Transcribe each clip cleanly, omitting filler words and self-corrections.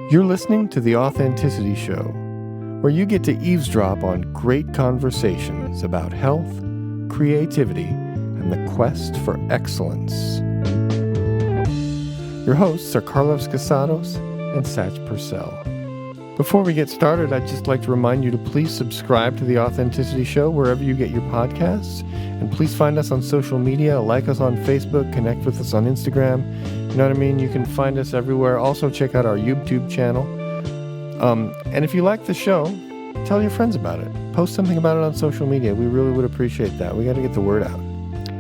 You're listening to The Authenticity Show, where you get to eavesdrop on great conversations about health, creativity, and the quest for excellence. Your hosts are Carlos Casados and Satch Purcell. Before we get started, I'd just like to remind you to please subscribe to The Authenticity Show wherever you get your podcasts. And please find us on social media, like us on Facebook, connect with us on Instagram. You know what I mean? You can find us everywhere. Also, check out our YouTube channel. And if you like the show, tell your friends about it. Post something about it on social media. We really would appreciate that. We got to get the word out.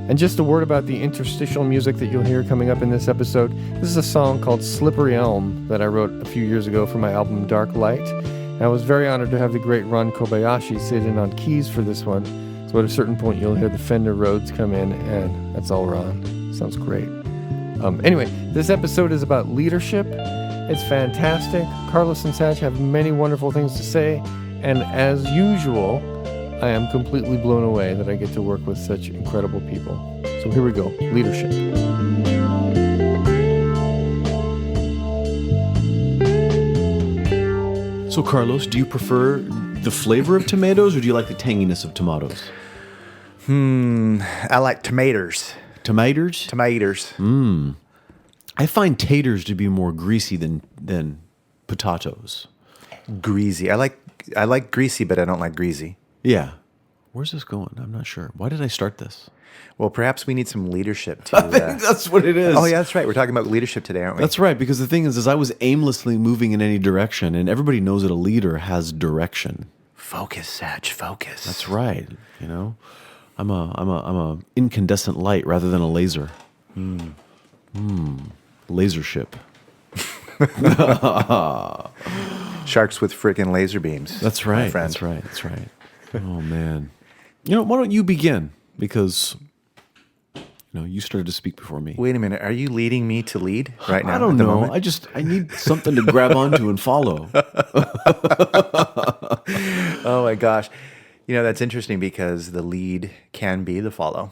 And just a word about the interstitial music that you'll hear coming up in this episode. This is a song called Slippery Elm that I wrote a few years ago for my album Dark Light. And I was very honored to have the great Ron Kobayashi sit in on keys for this one. So at a certain point, you'll hear the Fender Rhodes come in, and that's all Ron. Sounds great. Anyway, this episode is about leadership. It's fantastic. Carlos and Satch have many wonderful things to say. And as usual, I am completely blown away that I get to work with such incredible people. So here we go. Leadership. So Carlos, do you prefer the flavor of tomatoes or do you like the tanginess of tomatoes? I like tomatoes. Tomatoes? Tomatoes. I find taters to be more greasy than potatoes. Greasy. I like greasy, but I don't like greasy. Yeah. Where's this going? I'm not sure. Why did I start this? Well, perhaps we need some leadership to... I think that's what it is. Oh, yeah, that's right. We're talking about leadership today, aren't we? That's right, because the thing is I was aimlessly moving in any direction, and everybody knows that a leader has direction. Focus, Satch, focus. That's right. You know, I'm a incandescent light rather than a laser. Laser ship. Sharks with friggin' laser beams. That's right. My friend. That's right. Oh man. You know, why don't you begin? Because you started to speak before me. Wait a minute. Are you leading me to lead right now? I don't at the know. moment? I need something to grab onto and follow. Oh my gosh. That's interesting because the lead can be the follow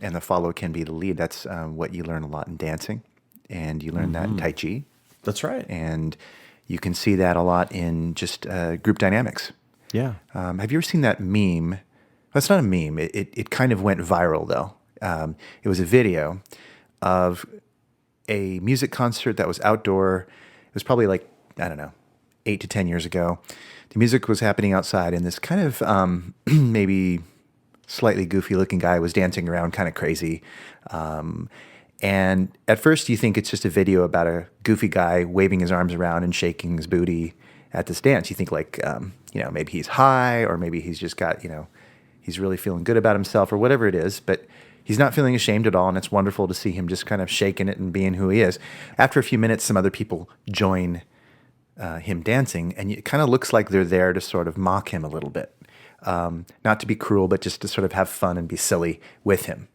and the follow can be the lead. That's what you learn a lot in dancing, and you learn that in Tai Chi. That's right. And you can see that a lot in just group dynamics. Yeah. Have you ever seen that meme? Well, it's not a meme. It kind of went viral, though. It was a video of a music concert that was outdoor. It was probably 8 to 10 years ago. The music was happening outside, and this kind of maybe slightly goofy-looking guy was dancing around kind of crazy. And at first you think it's just a video about a goofy guy waving his arms around and shaking his booty at this dance. You think maybe he's high, or maybe he's just got, he's really feeling good about himself or whatever it is, but he's not feeling ashamed at all. And it's wonderful to see him just kind of shaking it and being who he is. After a few minutes, some other people join him dancing, and it kind of looks like they're there to sort of mock him a little bit. Not to be cruel, but just to sort of have fun and be silly with him.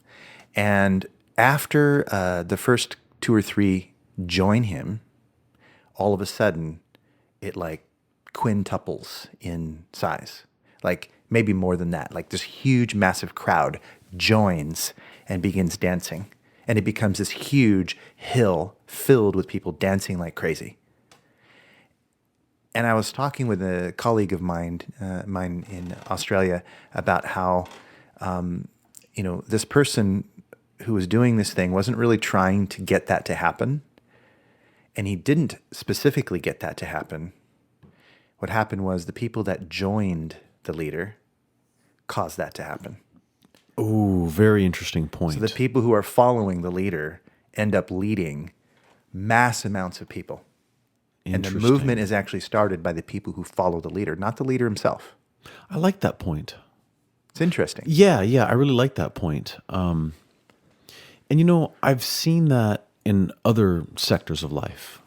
And after the first 2 or 3 join him, all of a sudden, it quintuples in size. Maybe more than that. This huge, massive crowd joins and begins dancing. And it becomes this huge hill filled with people dancing like crazy. And I was talking with a colleague of mine in Australia about how, this person who was doing this thing wasn't really trying to get that to happen. And he didn't specifically get that to happen. What happened was the people that joined the leader caused that to happen. Oh, very interesting point. So the people who are following the leader end up leading mass amounts of people. And the movement is actually started by the people who follow the leader, not the leader himself. I like that point. It's interesting. Yeah, I really like that point. And I've seen that in other sectors of life.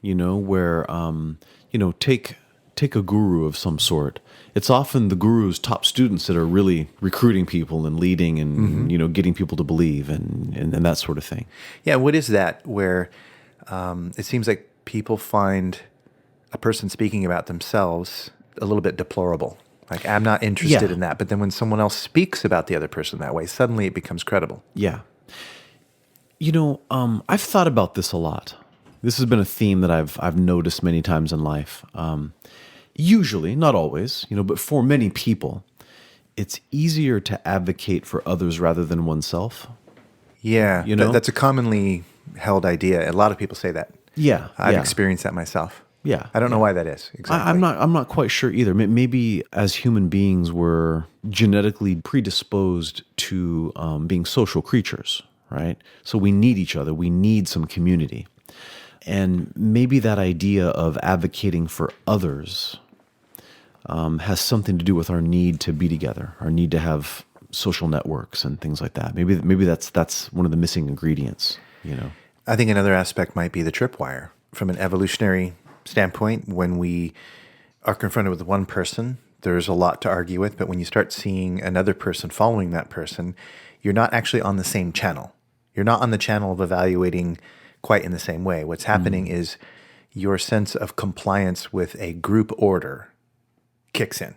Where take a guru of some sort. It's often the guru's top students that are really recruiting people and leading and getting people to believe and that sort of thing. Yeah, what is that where it seems like people find a person speaking about themselves a little bit deplorable. I'm not interested in that. But then when someone else speaks about the other person that way, suddenly it becomes credible. Yeah. I've thought about this a lot. This has been a theme that I've noticed many times in life. Usually, not always, but for many people, it's easier to advocate for others rather than oneself. Yeah, that's a commonly held idea. A lot of people say that. Yeah, I've experienced that myself. Yeah, I don't know why that is exactly. I'm not quite sure either. Maybe as human beings, we're genetically predisposed to being social creatures, right? So we need each other. We need some community. And maybe that idea of advocating for others has something to do with our need to be together, our need to have social networks and things like that. Maybe that's one of the missing ingredients, I think another aspect might be the tripwire. From an evolutionary standpoint, when we are confronted with one person, there's a lot to argue with, but when you start seeing another person following that person, you're not actually on the same channel. You're not on the channel of evaluating quite in the same way. What's happening is your sense of compliance with a group order kicks in.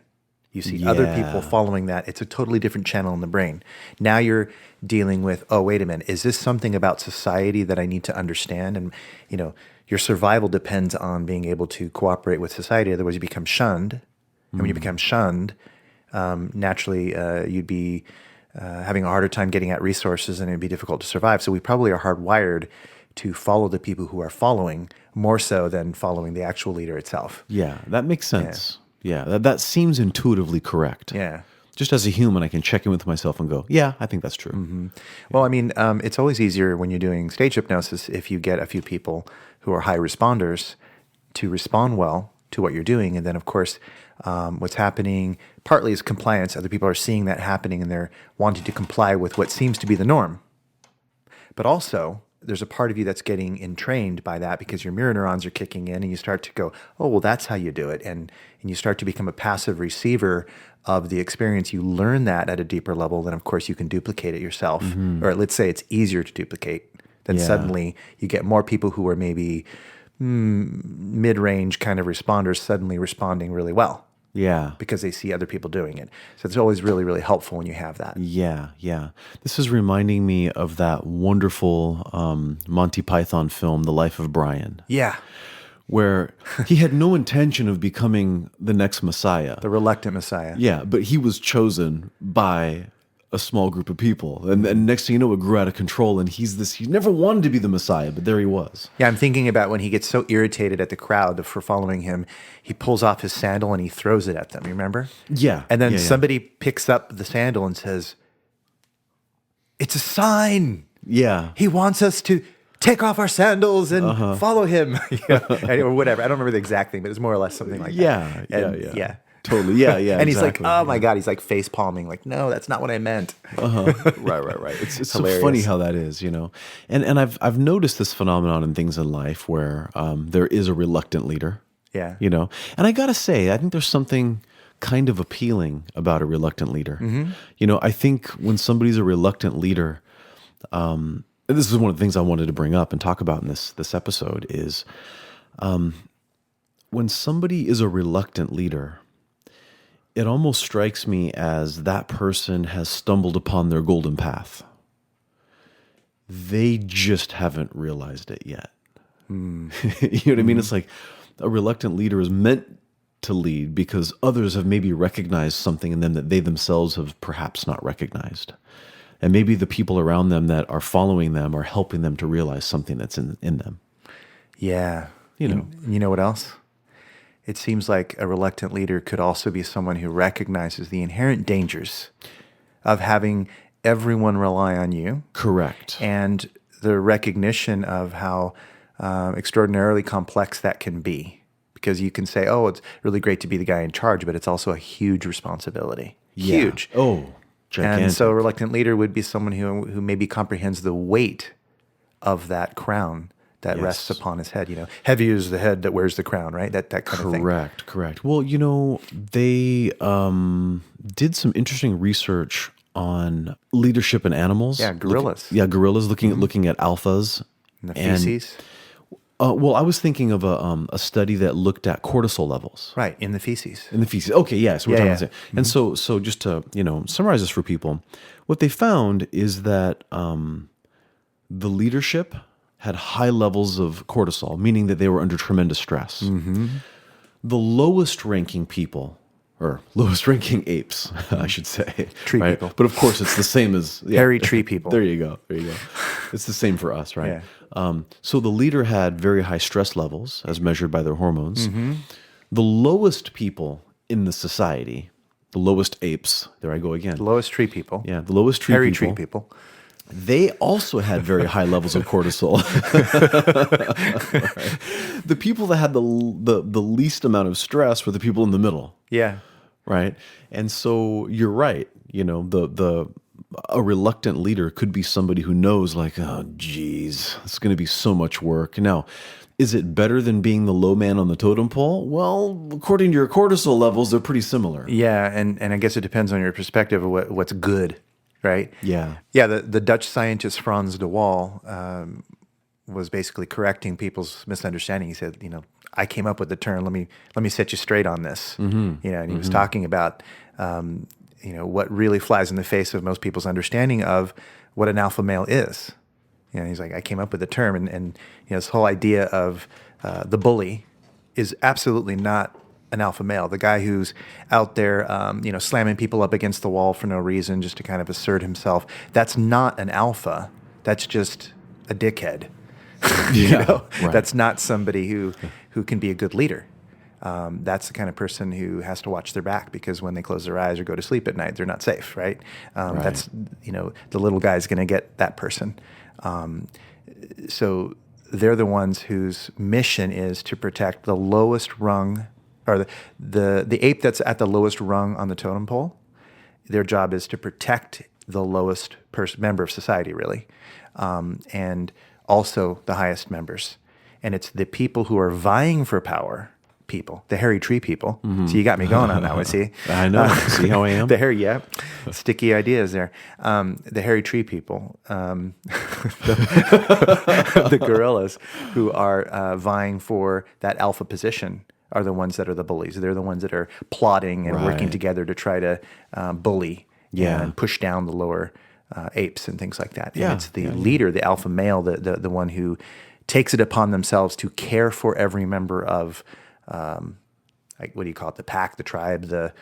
You see other people following that. It's a totally different channel in the brain. Now you're dealing with, oh, wait a minute, is this something about society that I need to understand? And, your survival depends on being able to cooperate with society. Otherwise, you become shunned. And when you become shunned, naturally, you'd be having a harder time getting at resources, and it'd be difficult to survive. So we probably are hardwired to follow the people who are following more so than following the actual leader itself. Yeah, that makes sense. Yeah, that seems intuitively correct. Yeah. Just as a human, I can check in with myself and go, yeah, I think that's true. Mm-hmm. Well, it's always easier when you're doing stage hypnosis if you get a few people who are high responders to respond well to what you're doing. And then, of course, what's happening partly is compliance. Other people are seeing that happening and they're wanting to comply with what seems to be the norm. But also, there's a part of you that's getting entrained by that because your mirror neurons are kicking in and you start to go, oh, well, that's how you do it. And you start to become a passive receiver of the experience. You learn that at a deeper level, then of course you can duplicate it yourself. Or let's say it's easier to duplicate. Then suddenly you get more people who are maybe mid-range kind of responders suddenly responding really well. Yeah. Because they see other people doing it. So it's always really, really helpful when you have that. Yeah. This is reminding me of that wonderful Monty Python film, The Life of Brian. Yeah. Where he had no intention of becoming the next Messiah. The reluctant Messiah. Yeah, but he was chosen by a small group of people. And next thing you know, it grew out of control. And he never wanted to be the Messiah, but there he was. Yeah, I'm thinking about when he gets so irritated at the crowd for following him, he pulls off his sandal and he throws it at them. You remember? Yeah. And then somebody picks up the sandal and says, it's a sign. Yeah. He wants us to take off our sandals and follow him. Or whatever. I don't remember the exact thing, but it's more or less something like that. Yeah. Totally. Yeah. And he's exactly. like, oh my God, he's like face palming, like, no, that's not what I meant. Right. It's so funny how that is, And I've noticed this phenomenon in things in life where there is a reluctant leader. Yeah. And I gotta say, I think there's something kind of appealing about a reluctant leader. I think when somebody's a reluctant leader, and this is one of the things I wanted to bring up and talk about in this episode is when somebody is a reluctant leader, it almost strikes me as that person has stumbled upon their golden path. They just haven't realized it yet. You know what I mean? It's like a reluctant leader is meant to lead because others have maybe recognized something in them that they themselves have perhaps not recognized. And maybe the people around them that are following them are helping them to realize something that's in them. Yeah. You know what else? It seems like a reluctant leader could also be someone who recognizes the inherent dangers of having everyone rely on you. Correct. And the recognition of how extraordinarily complex that can be. Because you can say, oh, it's really great to be the guy in charge, but it's also a huge responsibility. Yeah. Huge. Oh, gigantic. And so a reluctant leader would be someone who maybe comprehends the weight of that crown that rests upon his head. Heavy is the head that wears the crown, right? That kind of thing. Correct. Well, they did some interesting research on leadership in animals. Yeah, gorillas. Gorillas looking at alphas. And the feces. Well, I was thinking of a study that looked at cortisol levels. Right, in the feces. Okay, yeah. So we're talking about that. And so just to summarize this for people, what they found is that the leadership had high levels of cortisol, meaning that they were under tremendous stress. Mm-hmm. The lowest ranking people, or lowest ranking apes, I should say. Tree people. But of course, it's the same as... Hairy tree people. There you go. It's the same for us, right? Yeah. So the leader had very high stress levels as measured by their hormones. Mm-hmm. The lowest people in the society, the lowest apes, there I go again. The lowest tree people. Yeah, the lowest tree Hairy people. tree people. They also had very high levels of cortisol. Right? The people that had the least amount of stress were the people in the middle. Yeah. Right. And so you're right. A reluctant leader could be somebody who knows, like, oh, geez, it's going to be so much work. Now, is it better than being the low man on the totem pole? Well, according to your cortisol levels, they're pretty similar. Yeah, and I guess it depends on your perspective of what's good, right? Yeah. Yeah, the Dutch scientist Frans de Waal was basically correcting people's misunderstanding. He said, I came up with the term. Let me set you straight on this. Mm-hmm. And he was talking about what really flies in the face of most people's understanding of what an alpha male is. He's like, I came up with the term, and this whole idea of the bully is absolutely not an alpha male. The guy who's out there, slamming people up against the wall for no reason, just to kind of assert himself. That's not an alpha. That's just a dickhead. Yeah, right. That's not somebody who can be a good leader. That's the kind of person who has to watch their back, because when they close their eyes or go to sleep at night, they're not safe, right? Right. That's, the little guy's going to get that person. So they're the ones whose mission is to protect the lowest rung, or the ape that's at the lowest rung on the totem pole. Their job is to protect the lowest member of society, really, and also the highest members. And it's the people who are vying for power, the hairy tree people. Mm-hmm. So you got me going on that one, see? I know. See how I am? Sticky ideas there. The hairy tree people, the gorillas who are vying for that alpha position are the ones that are the bullies. They're the ones that are plotting and working together to try to bully and push down the lower apes and things like that. And it's the leader, the alpha male, the one who takes it upon themselves to care for every member of what do you call it? The pack, the tribe, the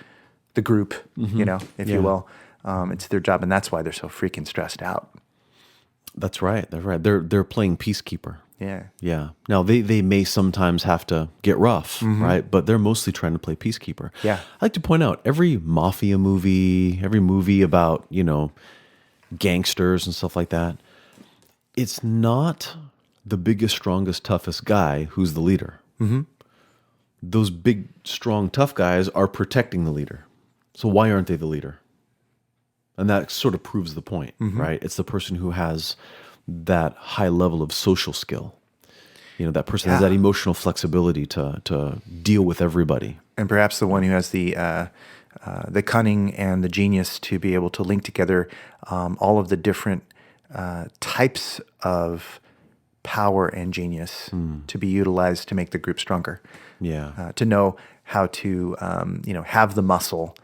group, if you will. It's their job, and that's why they're so freaking stressed out. That's right. That's right. They're playing peacekeeper. Yeah. Yeah. Now they may sometimes have to get rough, right? But they're mostly trying to play peacekeeper. Yeah. I like to point out every mafia movie, every movie about, gangsters and stuff like that, it's not the biggest, strongest, toughest guy who's the leader. Mm-hmm. Those big, strong, tough guys are protecting the leader. So why aren't they the leader? And that sort of proves the point, right? It's the person who has that high level of social skill. That person has that emotional flexibility to deal with everybody. And perhaps the one who has the cunning and the genius to be able to link together all of the different types of power and genius to be utilized to make the group stronger. Yeah. To know how to, have the muscle,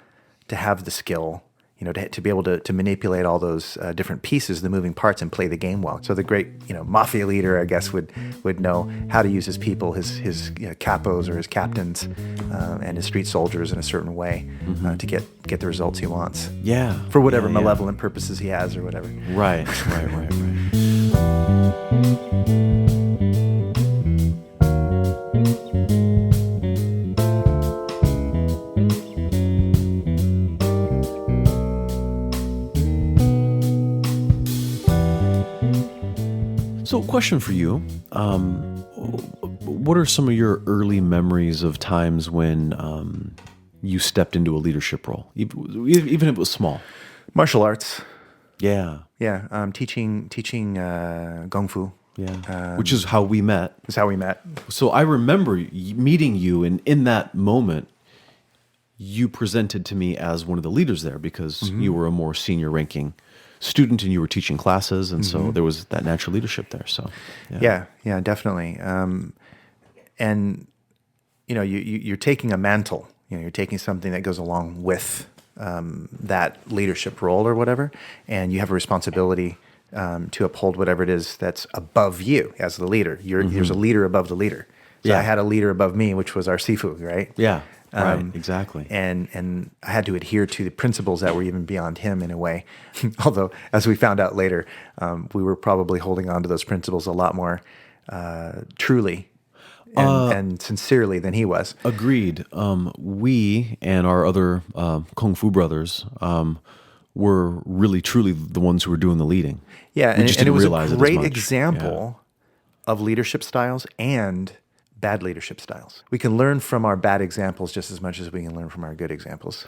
to have the skill, to be able to manipulate all those different pieces, the moving parts, and play the game well. So the great, mafia leader, I guess, would know how to use his people, his capos or his captains, and his street soldiers in a certain way to get the results he wants. Yeah. For whatever malevolent purposes he has or whatever. Right. So, question for you. What are some of your early memories of times when you stepped into a leadership role, even if it was small? Martial arts. Yeah. Yeah. Teaching Kung Fu. Yeah. Which is how we met. That's how we met. So I remember meeting you, and in that moment, you presented to me as one of the leaders there because you were a more senior ranking student and you were teaching classes, and so there was that natural leadership there. So yeah, definitely. And you're taking a mantle. You're taking something that goes along with that leadership role or whatever, and you have a responsibility to uphold whatever it is that's above you as the leader. There's a leader above the leader. So I had a leader above me, which was our sifu, right? Yeah, right, exactly. And I had to adhere to the principles that were even beyond him in a way. Although, as we found out later, we were probably holding on to those principles a lot more truly and sincerely than he was. Agreed. We and our other Kung Fu brothers were really, truly the ones who were doing the leading. Yeah, we just and it didn't was realize a it as great much. example of leadership styles and bad leadership styles. We can learn from our bad examples just as much as we can learn from our good examples.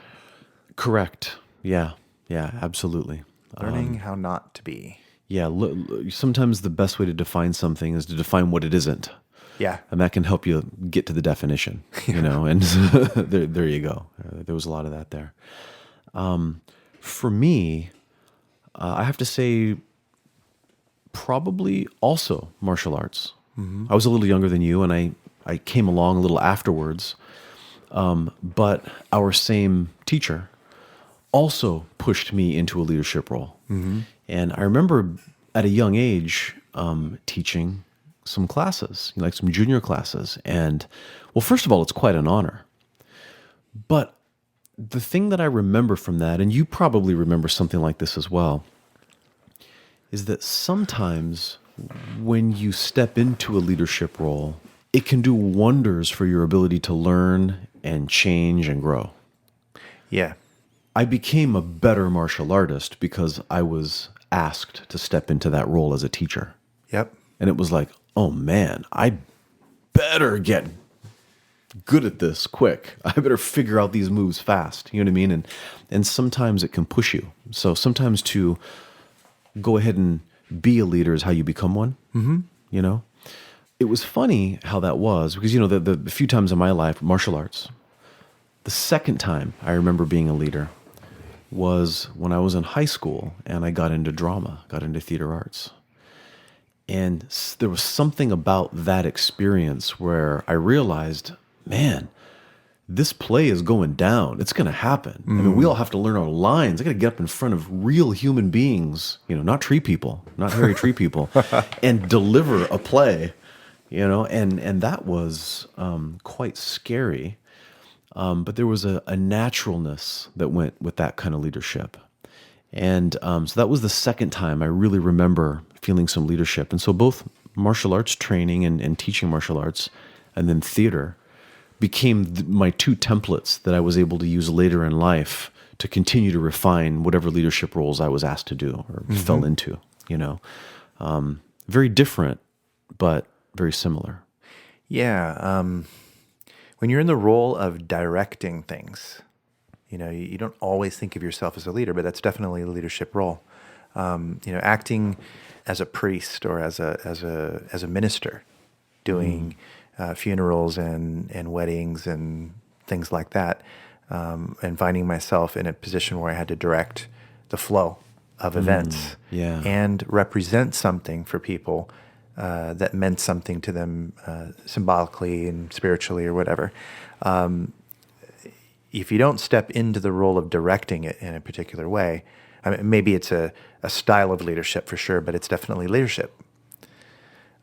Correct. Yeah, absolutely. Learning how not to be. Yeah, sometimes the best way to define something is to define what it isn't. Yeah. And that can help you get to the definition, and there you go. There was a lot of that there. For me, I have to say probably also martial arts. I was a little younger than you, and I came along a little afterwards. But our same teacher also pushed me into a leadership role. And I remember at a young age teaching some classes, like some junior classes. And, well, first of all, it's quite an honor. But the thing that I remember from that, and you probably remember something like this as well, is that sometimes when you step into a leadership role, it can do wonders for your ability to learn and change and grow. Yeah. I became a better martial artist because I was asked to step into that role as a teacher. Yep. And it was like, oh man, I better get good at this quick. I better figure out these moves fast. You know what I mean? And sometimes it can push you. So sometimes to go ahead and be a leader is how you become one. You know? It was funny how that was because, the few times in my life, martial arts, the second time I remember being a leader was when I was in high school and I got into drama, got into theater arts. And there was something about that experience where I realized, man, this play is going down. It's going to happen. I mean, we all have to learn our lines. I got to get up in front of real human beings, not tree people, not hairy tree people, and deliver a play, and that was quite scary. But there was a naturalness that went with that kind of leadership. And so that was the second time I really remember feeling some leadership. And so both martial arts training and teaching martial arts and then theater became my two templates that I was able to use later in life to continue to refine whatever leadership roles I was asked to do or fell into, very different, but very similar. Yeah. When you're in the role of directing things, you don't always think of yourself as a leader, but that's definitely a leadership role. Acting as a priest or as a minister, doing funerals and weddings and things like that, and finding myself in a position where I had to direct the flow of events and represent something for people that meant something to them symbolically and spiritually or whatever. If you don't step into the role of directing it in a particular way, I mean, maybe it's a style of leadership for sure, but it's definitely leadership.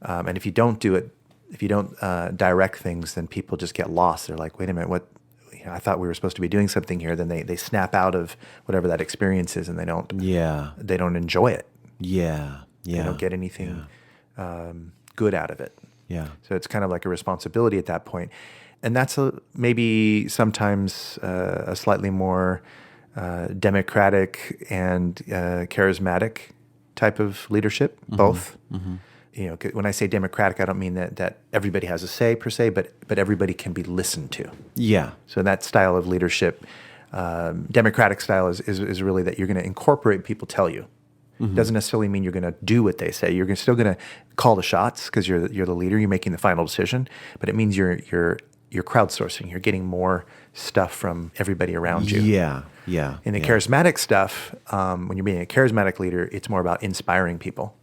And if you don't do it, if you don't direct things, then people just get lost. They're like, wait a minute, what? I thought we were supposed to be doing something here. Then they snap out of whatever that experience is, and they don't enjoy it. They don't get anything good out of it. Yeah. So it's kind of like a responsibility at that point. And that's maybe sometimes a slightly more democratic and charismatic type of leadership, both. When I say democratic, I don't mean that everybody has a say per se, but everybody can be listened to. Yeah. So that style of leadership, democratic style is really that you're going to incorporate people tell you. Doesn't necessarily mean you're going to do what they say. You're still going to call the shots because you're the leader. You're making the final decision, but it means you're crowdsourcing. You're getting more stuff from everybody around you. Yeah. In the charismatic stuff, when you're being a charismatic leader, it's more about inspiring people.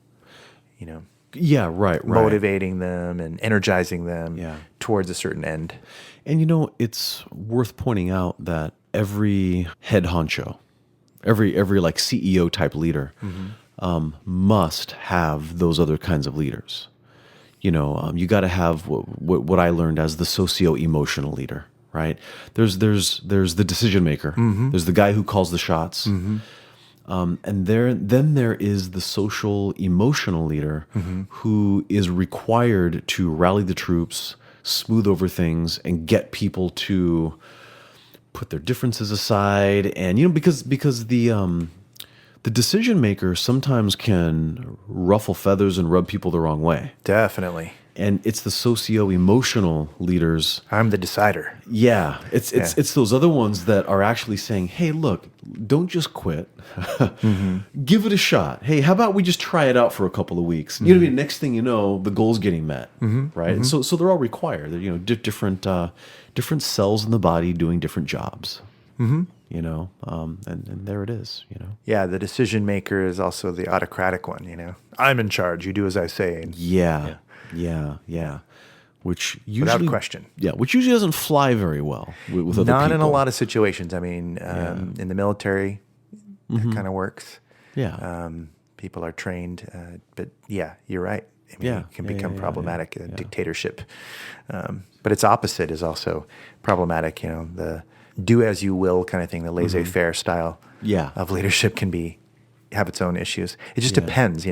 Yeah, right. Motivating them and energizing them towards a certain end. And it's worth pointing out that every head honcho, every like CEO type leader, must have those other kinds of leaders. You got to have what I learned as the socio-emotional leader, right? There's the decision maker. There's the guy who calls the shots. And then there is the social emotional leader who is required to rally the troops, smooth over things, and get people to put their differences aside. And because the decision maker sometimes can ruffle feathers and rub people the wrong way. Definitely. And it's the socio-emotional leaders. I'm the decider. Yeah, it's those other ones that are actually saying, "Hey, look, don't just quit. Give it a shot. Hey, how about we just try it out for a couple of weeks? You know what I mean? Next thing you know, the goal's getting met, right? And so they're all required. They're different cells in the body doing different jobs. And there it is. Yeah, the decision maker is also the autocratic one. I'm in charge. You do as I say. Yeah. Which usually, without question. Yeah, which usually doesn't fly very well with other people. Not in a lot of situations. I mean, in the military, that kind of works. Yeah. People are trained, but yeah, you're right. I mean, it can become problematic. Dictatorship, but its opposite is also problematic. The do as you will kind of thing, the laissez-faire style of leadership can have its own issues. It just depends.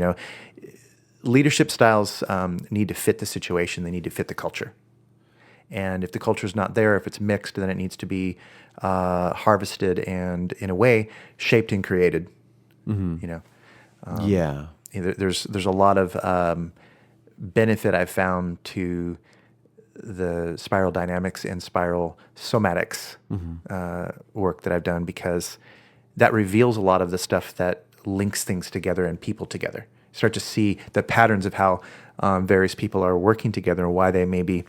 Leadership styles need to fit the situation. They need to fit the culture. And if the culture is not there, if it's mixed, then it needs to be harvested and, in a way, shaped and created. There's a lot of benefit I've found to the spiral dynamics and spiral somatics work that I've done, because that reveals a lot of the stuff that links things together and people together. Start to see the patterns of how various people are working together and why they may be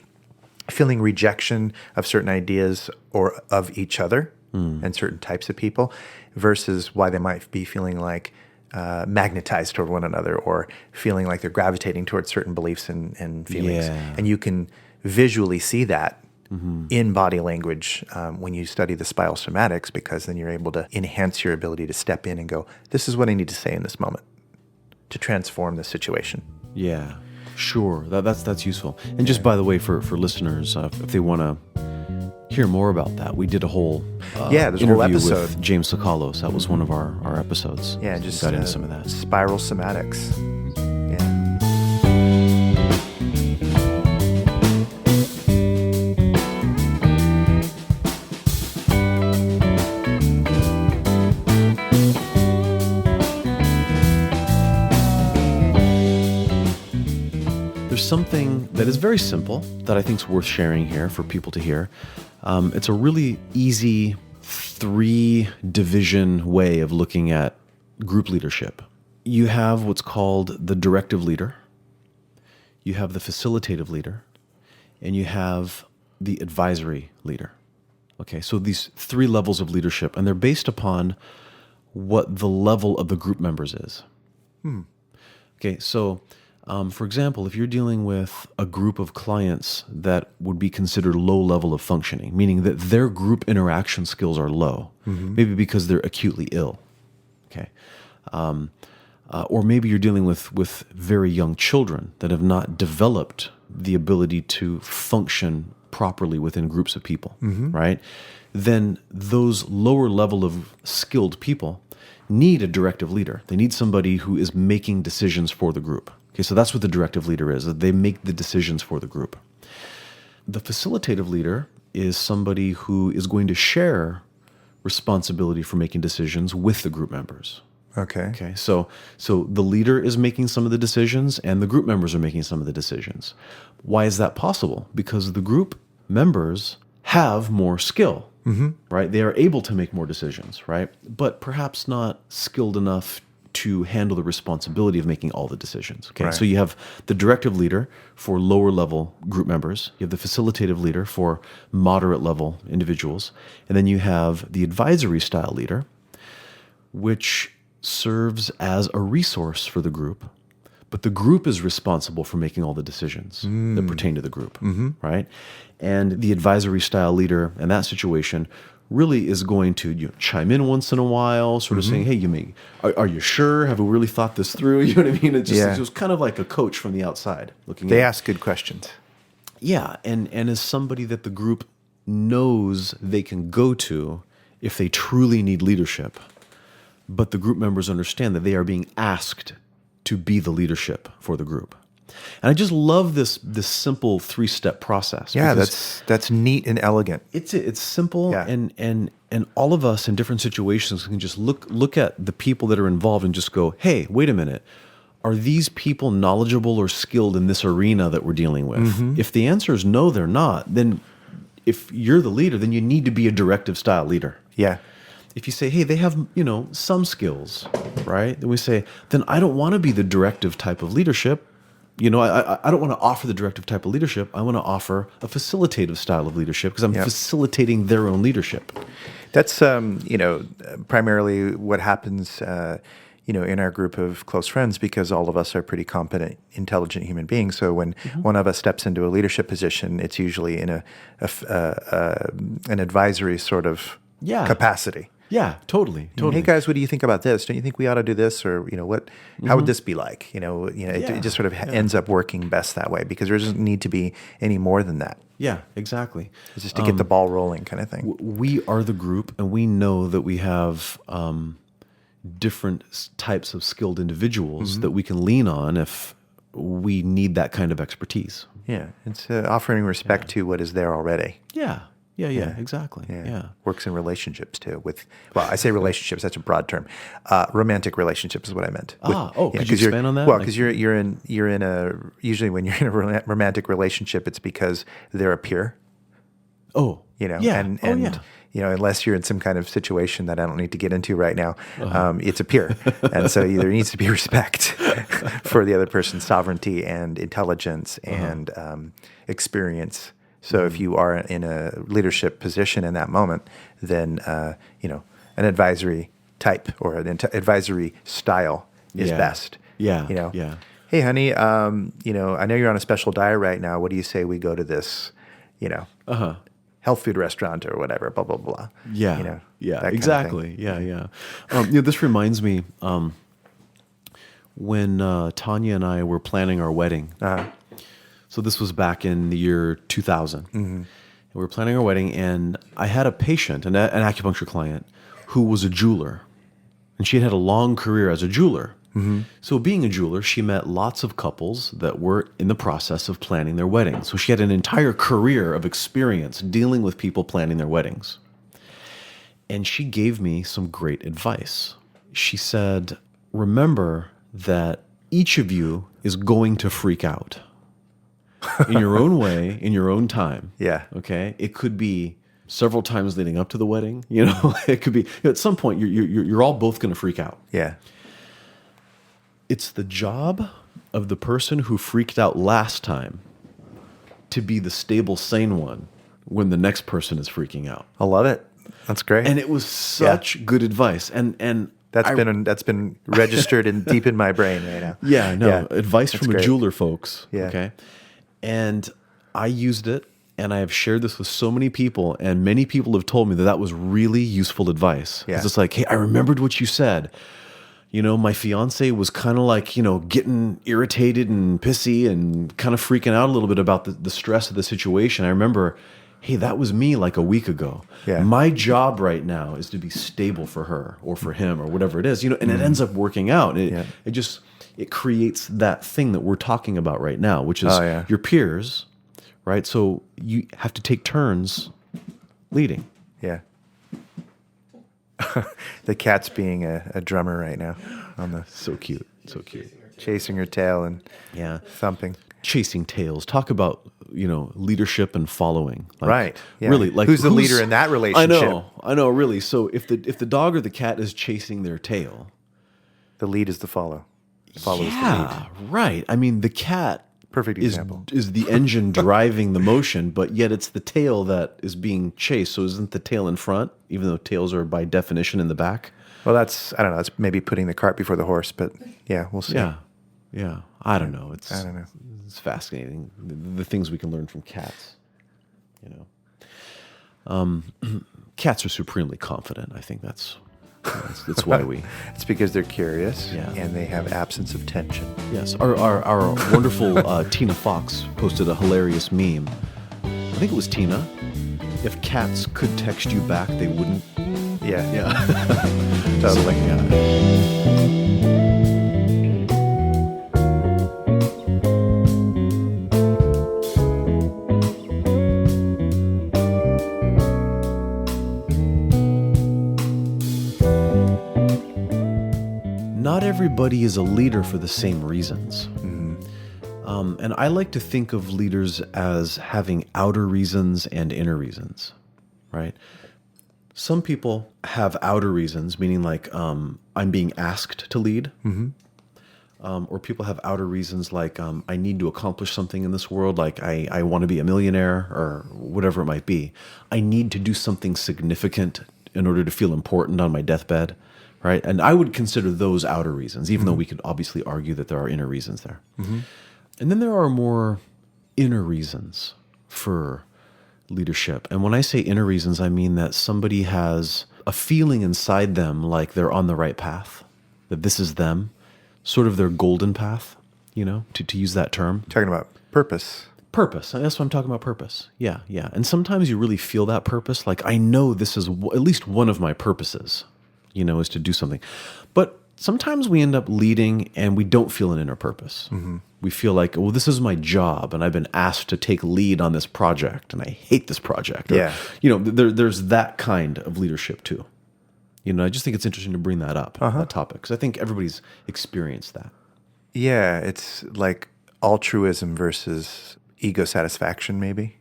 feeling rejection of certain ideas or of each other and certain types of people, versus why they might be feeling like magnetized toward one another, or feeling like they're gravitating towards certain beliefs and feelings. And you can visually see that in body language when you study the spiral somatics, because then you're able to enhance your ability to step in and go, this is what I need to say in this moment to transform the situation. Yeah, sure. That's useful. And just by the way, for listeners, if they want to hear more about that, we did a whole there's a whole episode with James Sakalos. That was one of our episodes. Yeah, just got into some of that. Spiral somatics. Something that is very simple that I think is worth sharing here for people to hear. It's a really easy 3-division way of looking at group leadership. You have what's called the directive leader, you have the facilitative leader, and you have the advisory leader. Okay, so these 3 levels of leadership, and they're based upon what the level of the group members is. Okay, so for example, if you're dealing with a group of clients that would be considered low level of functioning, meaning that their group interaction skills are low, maybe because they're acutely ill, okay, or maybe you're dealing with very young children that have not developed the ability to function properly within groups of people, right? Then those lower level of skilled people need a directive leader. They need somebody who is making decisions for the group. Okay, so that's what the directive leader is. They make the decisions for the group. The facilitative leader is somebody who is going to share responsibility for making decisions with the group members. Okay. So the leader is making some of the decisions and the group members are making some of the decisions. Why is that possible? Because the group members have more skill, right? They are able to make more decisions, right? But perhaps not skilled enough to handle the responsibility of making all the decisions. Okay, right. So you have the directive leader for lower level group members, you have the facilitative leader for moderate level individuals, and then you have the advisory style leader, which serves as a resource for the group, but the group is responsible for making all the decisions that pertain to the group, right? And the advisory style leader in that situation really is going to chime in once in a while, sort of saying, "Hey, are you sure? Have we really thought this through?" You know what I mean? It was kind of like a coach from the outside looking. They ask good questions. Yeah, and as somebody that the group knows they can go to if they truly need leadership, but the group members understand that they are being asked to be the leadership for the group. And I just love this simple 3-step process. Yeah, that's neat and elegant. It's simple, Yeah. and all of us in different situations can just look at the people that are involved and just go, "Hey, wait a minute. Are these people knowledgeable or skilled in this arena that we're dealing with?" If the answer is no, they're not, then if you're the leader, then you need to be a directive style leader. Yeah. If you say, "Hey, they have, some skills," right? Then we say, "Then I don't want to be the directive type of leadership. I don't want to offer the directive type of leadership. I want to offer a facilitative style of leadership because I'm facilitating their own leadership." That's primarily what happens in our group of close friends, because all of us are pretty competent, intelligent human beings. So when one of us steps into a leadership position, it's usually in an advisory sort of capacity. Yeah, totally. Hey guys, what do you think about this? Don't you think we ought to do this? Or what? How would this be like? It just sort of ends up working best that way, because there doesn't need to be any more than that. Yeah, exactly. It's just to get the ball rolling, kind of thing. We are the group, and we know that we have different types of skilled individuals that we can lean on if we need that kind of expertise. Yeah, it's offering respect to what is there already. Yeah, exactly. Yeah. Works in relationships too. I say relationships, that's a broad term. Romantic relationships is what I meant. Could you expand on that? Well, because usually when you're in a romantic relationship, it's because they're a peer. Oh, Unless you're in some kind of situation that I don't need to get into right now, it's a peer. And so there needs to be respect for the other person's sovereignty and intelligence and experience. So if you are in a leadership position in that moment, then an advisory type or an advisory style is best. Yeah. Hey, honey, I know you're on a special diet right now. What do you say we go to this, health food restaurant or whatever, blah, blah, blah. Yeah. Exactly. Yeah. This reminds me when Tanya and I were planning our wedding. So this was back in the year 2000. And we were planning our wedding, and I had a patient, an acupuncture client, who was a jeweler. And she had a long career as a jeweler. So being a jeweler, she met lots of couples that were in the process of planning their weddings. So she had an entire career of experience dealing with people planning their weddings. And she gave me some great advice. She said, "Remember that each of you is going to freak out in your own way, in your own time." Yeah. Okay. It could be several times leading up to the wedding. It could be at some point you're all both going to freak out. Yeah. It's the job of the person who freaked out last time to be the stable, sane one when the next person is freaking out. I love it. That's great. And it was such good advice. And that's been registered and deep in my brain right now. Yeah, no, advice from great. a jeweler, folks. Yeah. Okay. And I used it, and I have shared this with so many people, and many people have told me that was really useful advice. Yeah. It's like, "Hey, I remembered what you said. My fiance was kind of like, getting irritated and pissy and kind of freaking out a little bit about the stress of the situation. I remember, hey, that was me like a week ago. Yeah. My job right now is to be stable for her or for him or whatever it is, and it ends up working out. It creates that thing that we're talking about right now, which is your peers, right? So you have to take turns leading. Yeah. The cat's being a drummer right now on the So cute. chasing her tail and thumping. Chasing tails. Talk about, leadership and following. Right. Yeah. Really, like who's the leader in that relationship? I know, really. So if the dog or the cat is chasing their tail, the lead is the follow. Follows the lead. Right. I mean, the cat Perfect example. is the engine driving the motion, but yet it's the tail that is being chased. So isn't the tail in front, even though tails are by definition in the back? Well, I don't know. That's maybe putting the cart before the horse, but yeah, we'll see. Yeah. I don't know. I don't know. It's fascinating, the things we can learn from cats. Cats are supremely confident. I think that's why we. It's because they're curious Yeah. and they have absence of tension. Yes, our wonderful Tina Fox posted a hilarious meme. I think it was Tina. If cats could text you back, they wouldn't. Yeah. Yeah. Totally. Yeah. Not everybody is a leader for the same reasons. And I like to think of leaders as having outer reasons and inner reasons, right? Some people have outer reasons, meaning like I'm being asked to lead. Or people have outer reasons like I need to accomplish something in this world, like I want to be a millionaire or whatever it might be. I need to do something significant in order to feel important on my deathbed, right? And I would consider those outer reasons, even though we could obviously argue that there are inner reasons there. And then there are more inner reasons for leadership. And when I say inner reasons, I mean that somebody has a feeling inside them like they're on the right path, that this is them, sort of their golden path, to use that term. Talking about purpose. Purpose. That's what I'm talking about, purpose. Yeah. And sometimes you really feel that purpose. Like, I know this is at least one of my purposes, is to do something. But sometimes we end up leading and we don't feel an inner purpose. We feel like, well, this is my job and I've been asked to take lead on this project and I hate this project. Or, there's that kind of leadership too. I just think it's interesting to bring that up, that topic, because I think everybody's experienced that. Yeah, it's like altruism versus ego satisfaction, maybe,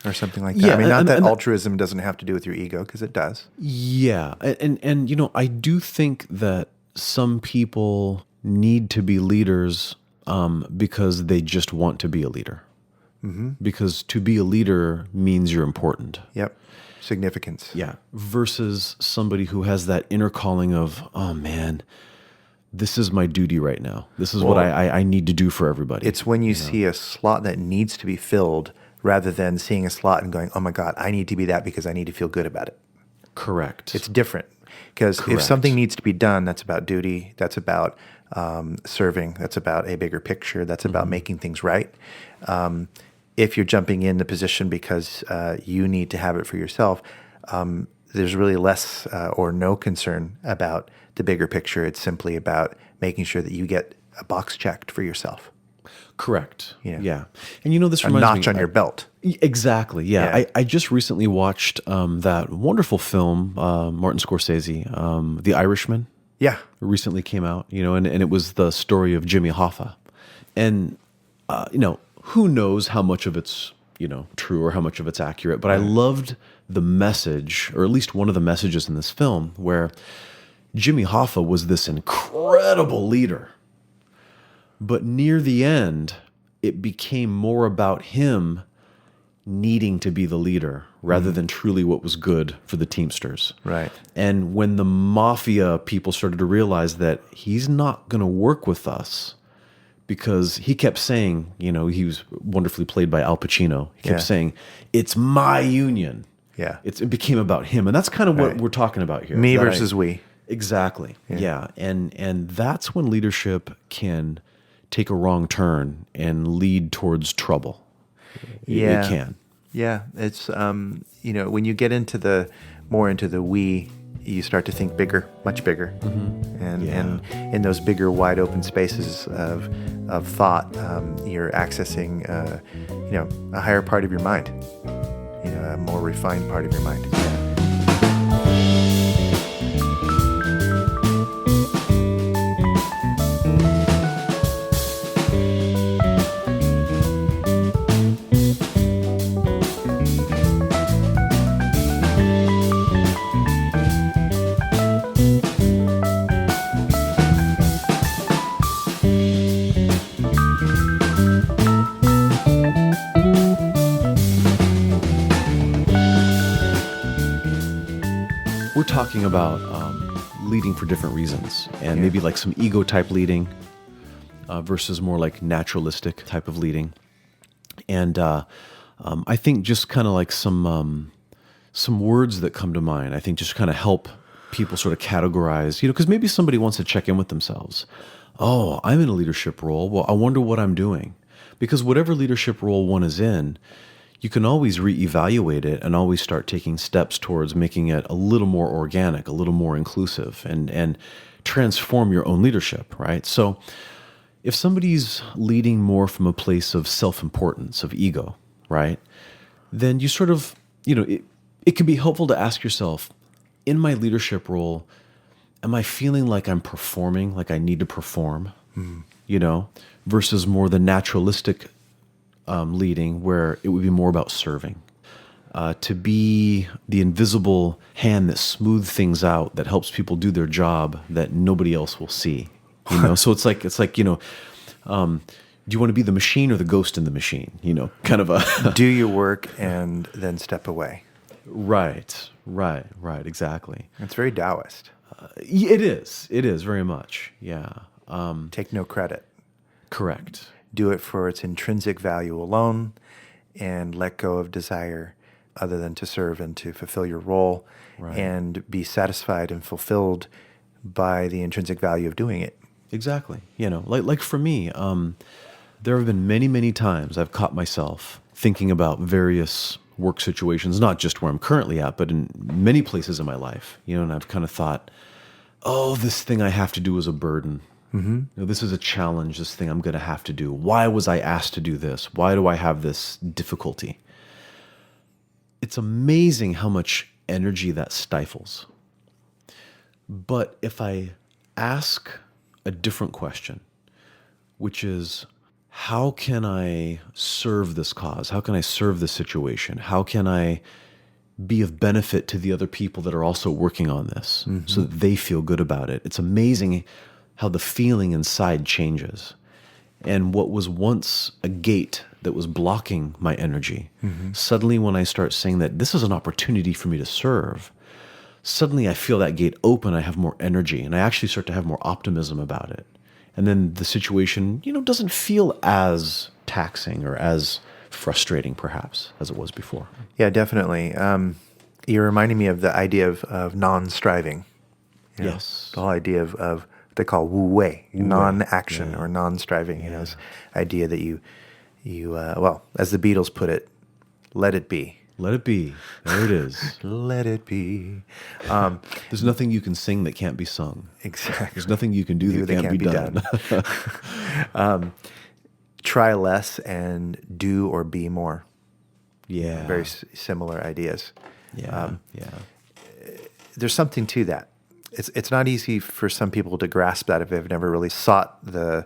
or something like that. Yeah, I mean, not that and altruism doesn't have to do with your ego, because it does. Yeah, and I do think that some people need to be leaders because they just want to be a leader. Because to be a leader means you're important. Yep. Significance. Yeah. Versus somebody who has that inner calling of, oh man, this is my duty right now. This is what I need to do for everybody. It's when you see a slot that needs to be filled rather than seeing a slot and going, oh my God, I need to be that because I need to feel good about it. Correct. It's different. Because if something needs to be done, that's about duty, that's about serving, that's about a bigger picture, that's about making things right. If you're jumping in the position because you need to have it for yourself, there's really less or no concern about the bigger picture. It's simply about making sure that you get a box checked for yourself. Correct. Yeah. Yeah. And this A reminds me... notch on your belt. Exactly. Yeah. Yeah. I just recently watched that wonderful film, Martin Scorsese, The Irishman. Yeah. Recently came out, and it was the story of Jimmy Hoffa. And, who knows how much of it's, true or how much of it's accurate, but I loved the message, or at least one of the messages in this film, where Jimmy Hoffa was this incredible leader. But near the end, it became more about him needing to be the leader rather than truly what was good for the Teamsters. Right. And when the mafia people started to realize that he's not going to work with us, because he kept saying, he was wonderfully played by Al Pacino. He kept saying, it's my union. Yeah. It became about him. And that's kind of what we're talking about here. Me versus we. Exactly. Yeah. And that's when leadership can take a wrong turn and lead towards trouble. Yeah. It can. Yeah. It's, when you get into more into the we, you start to think bigger, much bigger. And in those bigger, wide open spaces of thought, you're accessing, a higher part of your mind, a more refined part of your mind. We're talking about leading for different reasons, and maybe like some ego type leading versus more like naturalistic type of leading. And I think just kind of like some some words that come to mind, I think just kind of help people sort of categorize, because maybe somebody wants to check in with themselves. Oh, I'm in a leadership role. Well, I wonder what I'm doing. Because whatever leadership role one is in, you can always reevaluate it and always start taking steps towards making it a little more organic, a little more inclusive, and transform your own leadership, right? So if somebody's leading more from a place of self-importance, of ego, right, then you sort of, it can be helpful to ask yourself, in my leadership role, am I feeling like I'm performing, like I need to perform, versus more the naturalistic leading where it would be more about serving, to be the invisible hand that smooths things out, that helps people do their job that nobody else will see. So it's like do you want to be the machine or the ghost in the machine? Kind of a do your work and then step away. Right, exactly. It's very Taoist. It is very much. Yeah. Take no credit. Correct. Do it for its intrinsic value alone, and let go of desire other than to serve and to fulfill your role, and be satisfied and fulfilled by the intrinsic value of doing it. Exactly. Like for me, there have been many, many times I've caught myself thinking about various work situations, not just where I'm currently at, but in many places in my life, and I've kind of thought, oh, this thing I have to do is a burden. Mm-hmm. This is a challenge, this thing I'm going to have to do. Why was I asked to do this? Why do I have this difficulty? It's amazing how much energy that stifles. But if I ask a different question, which is, how can I serve this cause? How can I serve this situation? How can I be of benefit to the other people that are also working on this, so that they feel good about it? It's amazing how the feeling inside changes. And what was once a gate that was blocking my energy, suddenly when I start saying that this is an opportunity for me to serve, suddenly I feel that gate open, I have more energy, and I actually start to have more optimism about it. And then the situation, doesn't feel as taxing or as frustrating, perhaps, as it was before. Yeah, definitely. You're reminding me of the idea of non-striving. Yes. The whole idea of what they call wu wei, non-action or non-striving. This idea that you, as the Beatles put it, let it be. Let it be. There it is. Let it be. There's nothing you can sing that can't be sung. Exactly. There's nothing you can do that can't be done. Try less and do or be more. Yeah. Very similar ideas. Yeah. There's something to that. It's not easy for some people to grasp that if they've never really sought the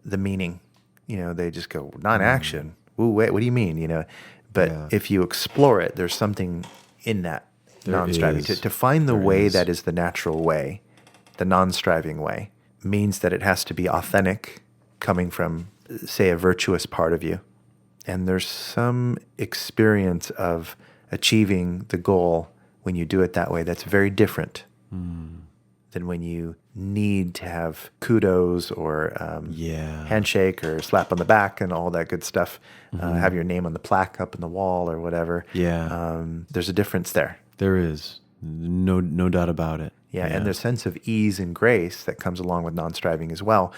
meaning. They just go, non-action. Ooh, wait, what do you mean? But if you explore it, there's something in that non-striving. To find the way that is the natural way, the non-striving way, means that it has to be authentic, coming from, say, a virtuous part of you. And there's some experience of achieving the goal when you do it that way that's very different than when you need to have kudos or handshake or slap on the back and all that good stuff, have your name on the plaque up in the wall or whatever. There's a difference there. There is. No doubt about it. And there's a sense of ease and grace that comes along with non-striving as well,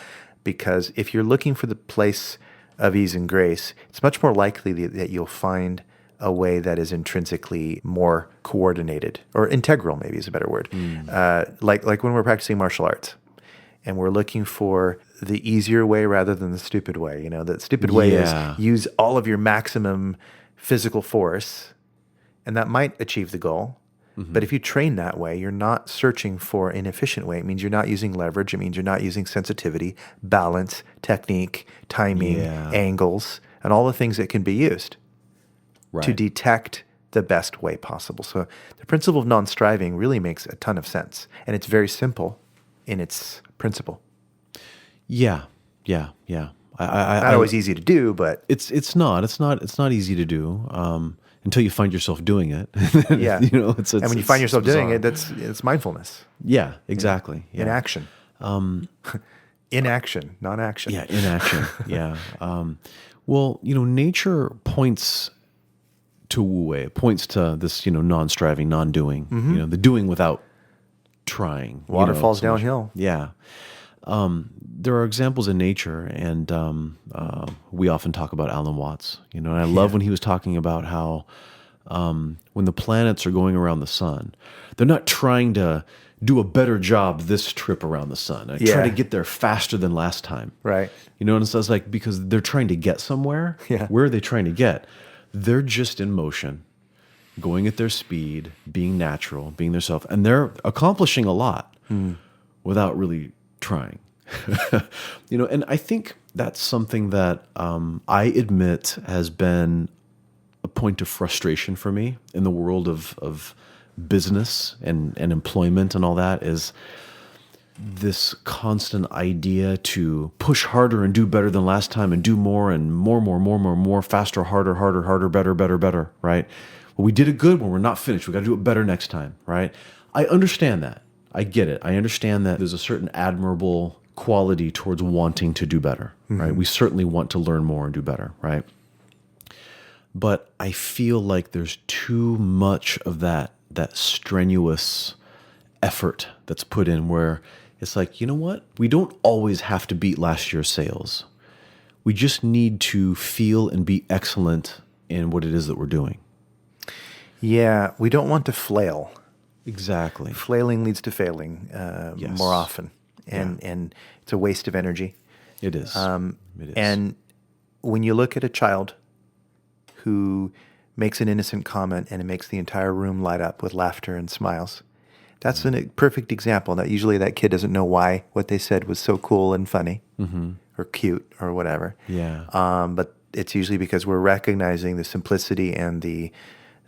because if you're looking for the place of ease and grace, it's much more likely that you'll find a way that is intrinsically more coordinated, or integral maybe is a better word. Like when we're practicing martial arts and we're looking for the easier way rather than the stupid way. The stupid way is use all of your maximum physical force, and that might achieve the goal. But if you train that way, you're not searching for an efficient way. It means you're not using leverage. It means you're not using sensitivity, balance, technique, timing, angles, and all the things that can be used to detect the best way possible. So the principle of non-striving really makes a ton of sense. And it's very simple in its principle. Yeah. Not always easy to do, but it's not easy to do. Until you find yourself doing it. And when you find yourself doing it, it's mindfulness. Yeah, exactly. In action. In action, not action. Yeah, in action. Yeah. Well, nature points to Wu Wei. It points to this, non-striving, non-doing, the doing without trying. Water falls so much. downhill. Yeah. There are examples in nature, and we often talk about Alan Watts, and I love when he was talking about how when the planets are going around the sun, they're not trying to do a better job this trip around the sun. Try to get there faster than last time. Right. And it's like, because they're trying to get somewhere. Yeah. Where are they trying to get? They're just in motion, going at their speed, being natural, being themselves, and they're accomplishing a lot without really trying. And I think that's something that I admit has been a point of frustration for me in the world of business and employment and all that, is this constant idea to push harder and do better than last time and do more and more, faster, harder, better, right? Well, we did it good when we're not finished. We got to do it better next time, right? I understand that. I get it. I understand that there's a certain admirable quality towards wanting to do better, right? We certainly want to learn more and do better, right? But I feel like there's too much of that strenuous effort that's put in, where it's like, you know what? We don't always have to beat last year's sales. We just need to feel and be excellent in what it is that we're doing. Yeah, we don't want to flail. Exactly. Flailing leads to failing Yes. more often, and it's a waste of energy. It is. It is. And when you look at a child who makes an innocent comment and it makes the entire room light up with laughter and smiles, that's a perfect example. That usually that kid doesn't know why what they said was so cool and funny or cute or whatever. Yeah. But it's usually because we're recognizing the simplicity and the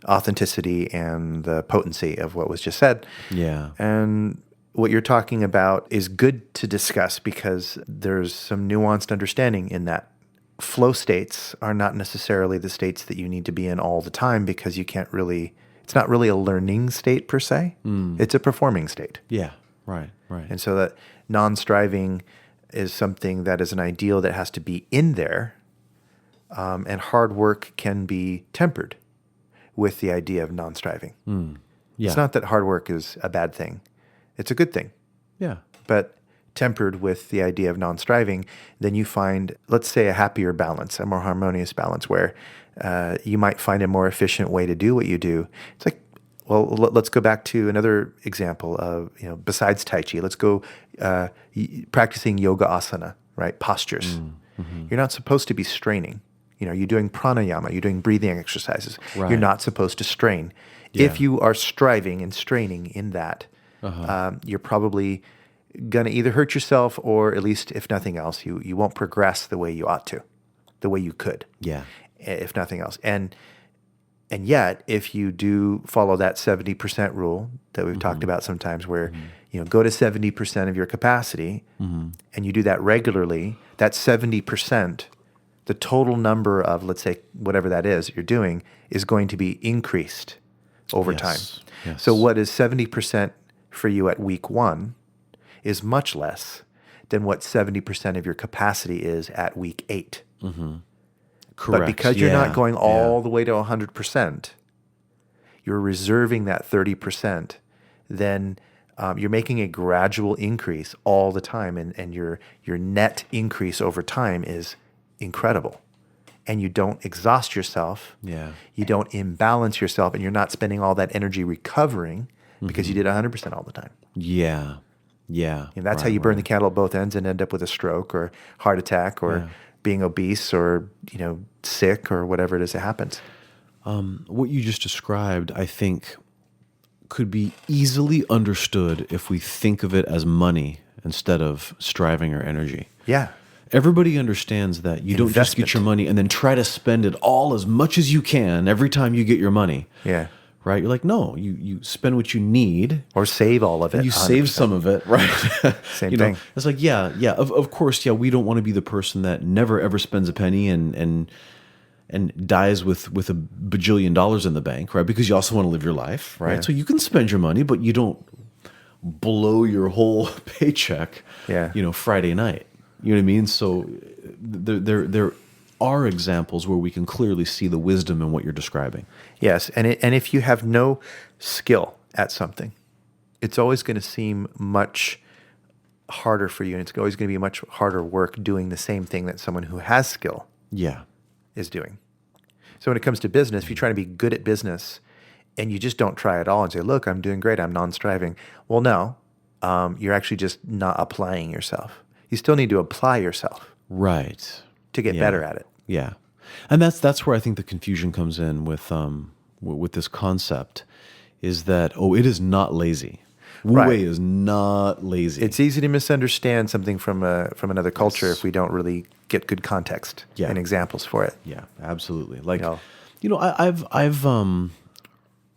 authenticity and the potency of what was just said. Yeah. And what you're talking about is good to discuss because there's some nuanced understanding in that. Flow states are not necessarily the states that you need to be in all the time, because you can't really, it's not really a learning state per se. It's a performing state. Yeah. Right. And so that non-striving is something that is an ideal that has to be in there. And hard work can be tempered with the idea of non-striving. Yeah. It's not that hard work is a bad thing. It's a good thing. Yeah. But tempered with the idea of non-striving, then you find, let's say, a happier balance, a more harmonious balance, where you might find a more efficient way to do what you do. It's like, well, let's go back to another example of, besides Tai Chi, let's go practicing yoga asana, right? Postures. You're not supposed to be straining. You're doing pranayama, you're doing breathing exercises. Right. You're not supposed to strain. Yeah. If you are striving and straining in that, you're probably going to either hurt yourself, or at least, if nothing else, you won't progress the way you ought to, the way you could. Yeah. If nothing else. And yet, if you do follow that 70% rule that we've talked about sometimes, where go to 70% of your capacity, and you do that regularly, that 70%, the total number of, let's say, whatever that is that you're doing, is going to be increased over time. Yes. So what is 70% for you at week 1 is much less than what 70% of your capacity is at week 8. Correct. But because you're not going all the way to 100%, you're reserving that 30%, then you're making a gradual increase all the time, and your net increase over time is incredible. And you don't exhaust yourself. Yeah. You don't imbalance yourself, and you're not spending all that energy recovering because you did 100% all the time. Yeah. Yeah. And that's how you burn the candle at both ends and end up with a stroke or heart attack or being obese or, sick or whatever it is that happens. What you just described, I think, could be easily understood if we think of it as money instead of striving or energy. Yeah. Everybody understands that you don't just get your money and then try to spend it all as much as you can every time you get your money. Yeah. Right? You're like, no, you spend what you need. Or save all of it. You save some of it, right? Same thing. It's like, of course, we don't want to be the person that never ever spends a penny and dies with a bajillion dollars in the bank, right? Because you also want to live your life, right? Yeah. So you can spend your money, but you don't blow your whole paycheck, Friday night. You know what I mean? So there are examples where we can clearly see the wisdom in what you're describing. Yes, and if you have no skill at something, it's always going to seem much harder for you, and it's always going to be much harder work doing the same thing that someone who has skill Yeah. is doing. So when it comes to business, if you're trying to be good at business and you just don't try at all and say, look, I'm doing great, I'm non-striving. Well, no, you're actually just not applying yourself. You still need to apply yourself Right. to get better at it. Yeah. And that's where I think the confusion comes in with this concept, is that, it is not lazy. Wu Right. Wei is not lazy. It's easy to misunderstand something from another culture if we don't really get good context and examples for it. Yeah, absolutely. Like, Yeah. I've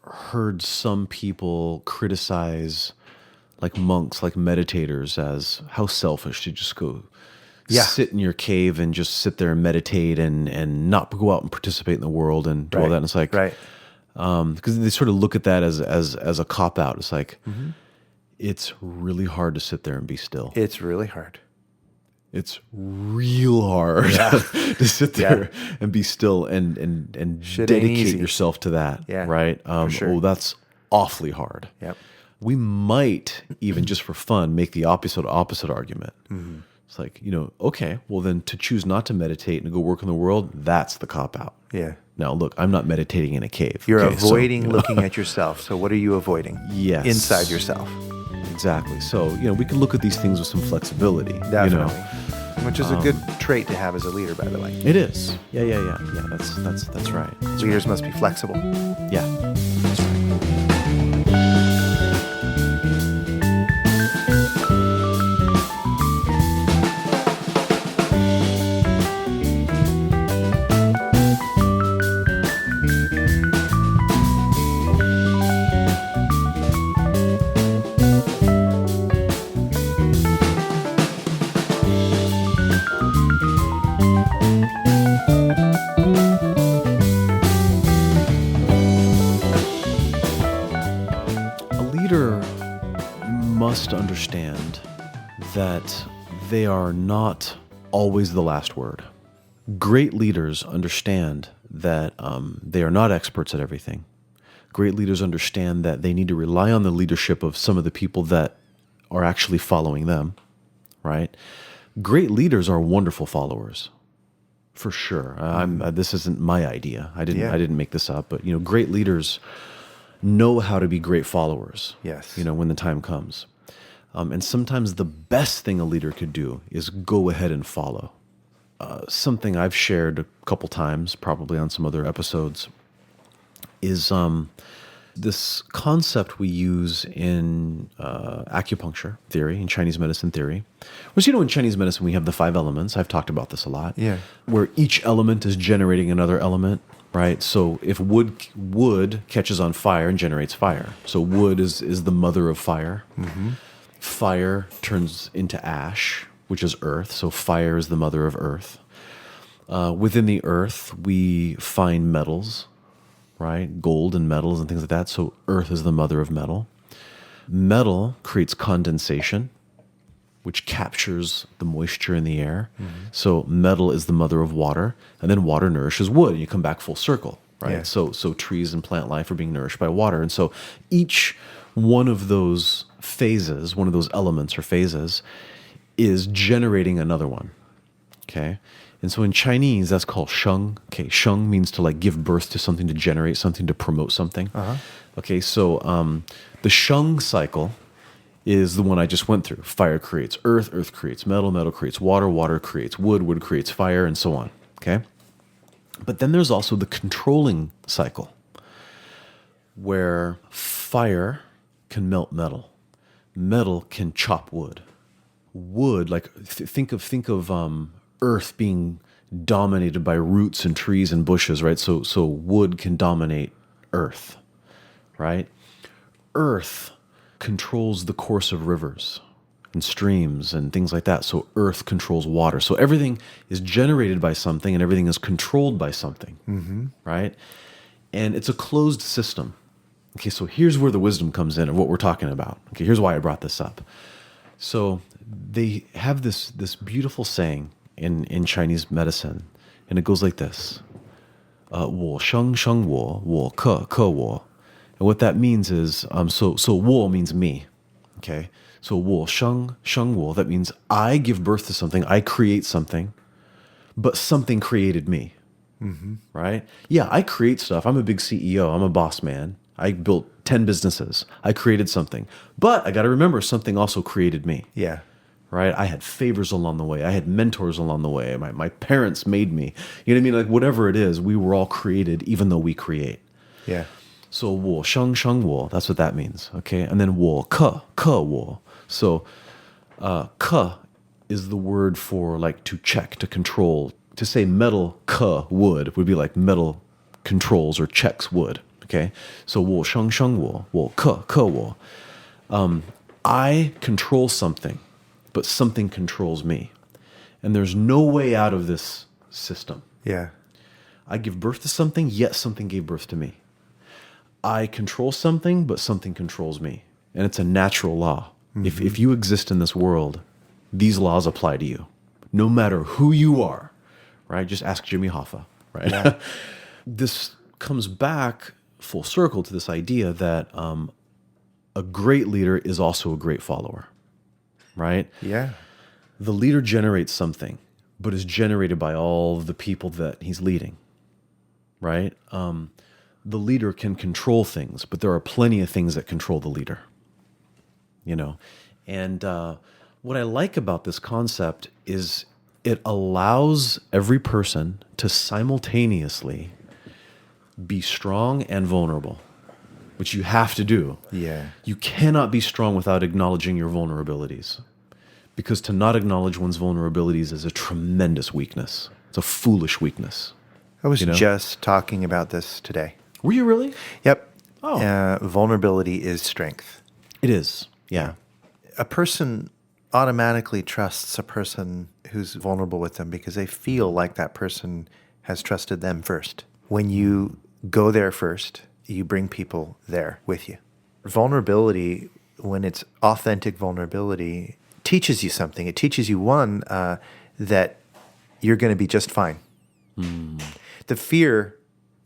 heard some people criticize like monks, like meditators, as how selfish to just go sit in your cave and just sit there and meditate and not go out and participate in the world and do all that. And it's like, because they sort of look at that as a cop out. It's like, it's really hard to sit there and be still. It's really hard. It's real hard to sit there and be still and dedicate yourself to that. Yeah, right? for sure. That's awfully hard. Yep. We might even just for fun make the opposite argument. It's like, okay, well then to choose not to meditate and go work in the world, that's the cop out. Yeah. Now look, I'm not meditating in a cave. You're avoiding looking at yourself. So what are you avoiding? Yes. Inside yourself. Exactly. So, we can look at these things with some flexibility. Definitely. Which is a good trait to have as a leader, by the way. It is. Yeah. That's right. Leaders must be flexible. Yeah. That's right. Must understand that they are not always the last word. Great leaders understand that they are not experts at everything. Great leaders understand that they need to rely on the leadership of some of the people that are actually following them, right? Great leaders are wonderful followers, for sure. This isn't my idea. I didn't make this up, but great leaders know how to be great followers. Yes. When the time comes. And sometimes the best thing a leader could do is go ahead and follow. Something I've shared a couple times, probably on some other episodes, is this concept we use in acupuncture theory, in Chinese medicine theory. Whereas, in Chinese medicine, we have the 5 elements. I've talked about this a lot. Yeah. Where each element is generating another element. Right, so if wood catches on fire and generates fire, so wood is the mother of fire. Mm-hmm. Fire turns into ash, which is earth. So fire is the mother of earth. Within the earth, we find metals, right? Gold and metals and things like that. So earth is the mother of metal. Metal creates condensation, which captures the moisture in the air. Mm-hmm. So metal is the mother of water, and then water nourishes wood, and you come back full circle, right? Yeah. So trees and plant life are being nourished by water. And so each one of those phases, one of those elements or phases, is generating another one, okay? And so in Chinese, that's called sheng. Okay, sheng means to give birth to something, to generate something, to promote something. Uh-huh. Okay, so the sheng cycle is the one I just went through. Fire creates earth, earth creates metal, metal creates water, water creates wood, wood creates fire, and so on, okay? But then there's also the controlling cycle, where fire can melt metal. Metal can chop wood. Wood, think of earth being dominated by roots and trees and bushes, right? So wood can dominate earth, right? Earth controls the course of rivers and streams and things like that. So earth controls water. So everything is generated by something and everything is controlled by something, right? And it's a closed system. Okay, so here's where the wisdom comes in of what we're talking about. Okay, here's why I brought this up. So they have this beautiful saying in Chinese medicine And it goes like this. 我生生我,我克克我. And what that means is, so 我 means me. Okay. So 我生生我, that means I give birth to something, I create something, but something created me. Right? Yeah, I create stuff. I'm a big CEO. I'm a boss man. I built 10 businesses. I created something. But I got to remember, something also created me. Yeah. Right? I had favors along the way. I had mentors along the way. My parents made me. You know what I mean? Like whatever it is, we were all created even though we create. Yeah. So 我生生我, that's what that means. Okay? And then 我克克我. So 克 is the word for like to check, to control. To say metal ke wood would be like metal controls or checks wood. Okay, so 我生生我,我克克我. I control something, but something controls me, and there's no way out of this system. Yeah. I give birth to something, yet something gave birth to me. I control something, but something controls me, and it's a natural law. If you exist in this world, these laws apply to you, no matter who you are. Right? Just ask Jimmy Hoffa, right? Yeah. This comes back full circle to this idea that a great leader is also a great follower, right? Yeah. The leader generates something, but is generated by all the people that he's leading, right? The leader can control things, but there are plenty of things that control the leader, you know? And what I like about this concept is it allows every person to simultaneously be strong and vulnerable, which you have to do. Yeah. You cannot be strong without acknowledging your vulnerabilities, because to not acknowledge one's vulnerabilities is a tremendous weakness. It's a foolish weakness. I was just talking about this today. Were you really? Yep. Oh. Vulnerability is strength. It is. Yeah. A person automatically trusts a person who's vulnerable with them because they feel like that person has trusted them first. When you go there first, you bring people there with you. Vulnerability, when it's authentic vulnerability, teaches you something. It teaches you, one, that you're going to be just fine. The fear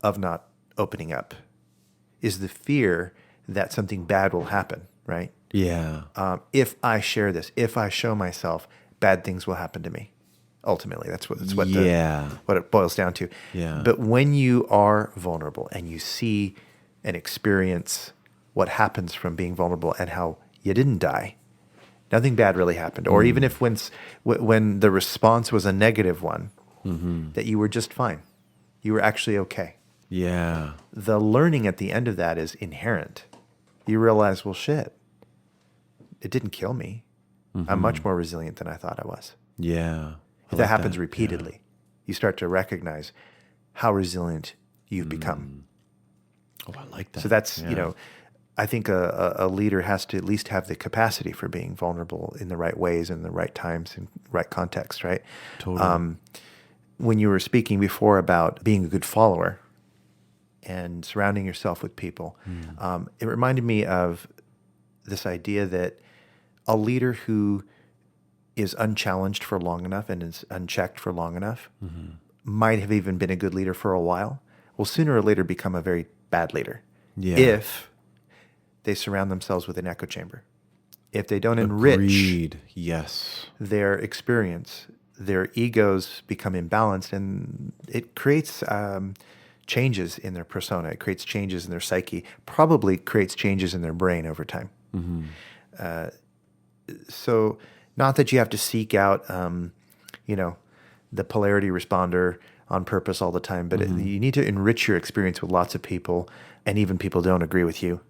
of not opening up is the fear that something bad will happen, right? Yeah. If I share this, if I show myself, bad things will happen to me. Ultimately, that's what it boils down to. Yeah. But when you are vulnerable and you see and experience what happens from being vulnerable and how you didn't die, nothing bad really happened. Or even if when the response was a negative one, that you were just fine. You were actually okay. Yeah. The learning at the end of that is inherent. You realize, well, shit, it didn't kill me. I'm much more resilient than I thought I was. Yeah. If that happens repeatedly, you start to recognize how resilient you've become. Oh, I like that. So that's, I think a leader has to at least have the capacity for being vulnerable in the right ways, in the right times, in right context, right? Totally. When you were speaking before about being a good follower and surrounding yourself with people, it reminded me of this idea that a leader who is unchallenged for long enough and is unchecked for long enough might have even been a good leader for a while, will sooner or later become a very bad leader if they surround themselves with an echo chamber. If they don't enrich their experience, their egos become imbalanced, and it creates changes in their persona. It creates changes in their psyche, probably creates changes in their brain over time. So not that you have to seek out, the polarity responder on purpose all the time, but you need to enrich your experience with lots of people, and even people don't agree with you,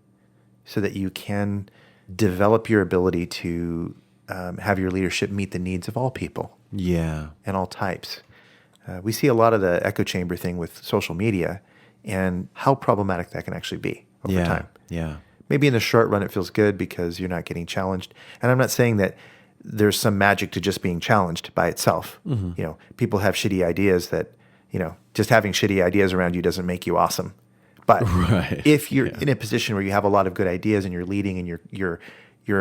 so that you can develop your ability to have your leadership meet the needs of all people. Yeah. And all types. We see a lot of the echo chamber thing with social media and how problematic that can actually be over time. Yeah. Maybe in the short run it feels good because you're not getting challenged. And I'm not saying that there's some magic to just being challenged by itself. People have shitty ideas that, just having shitty ideas around you doesn't make you awesome. But if you're in a position where you have a lot of good ideas and you're leading and you're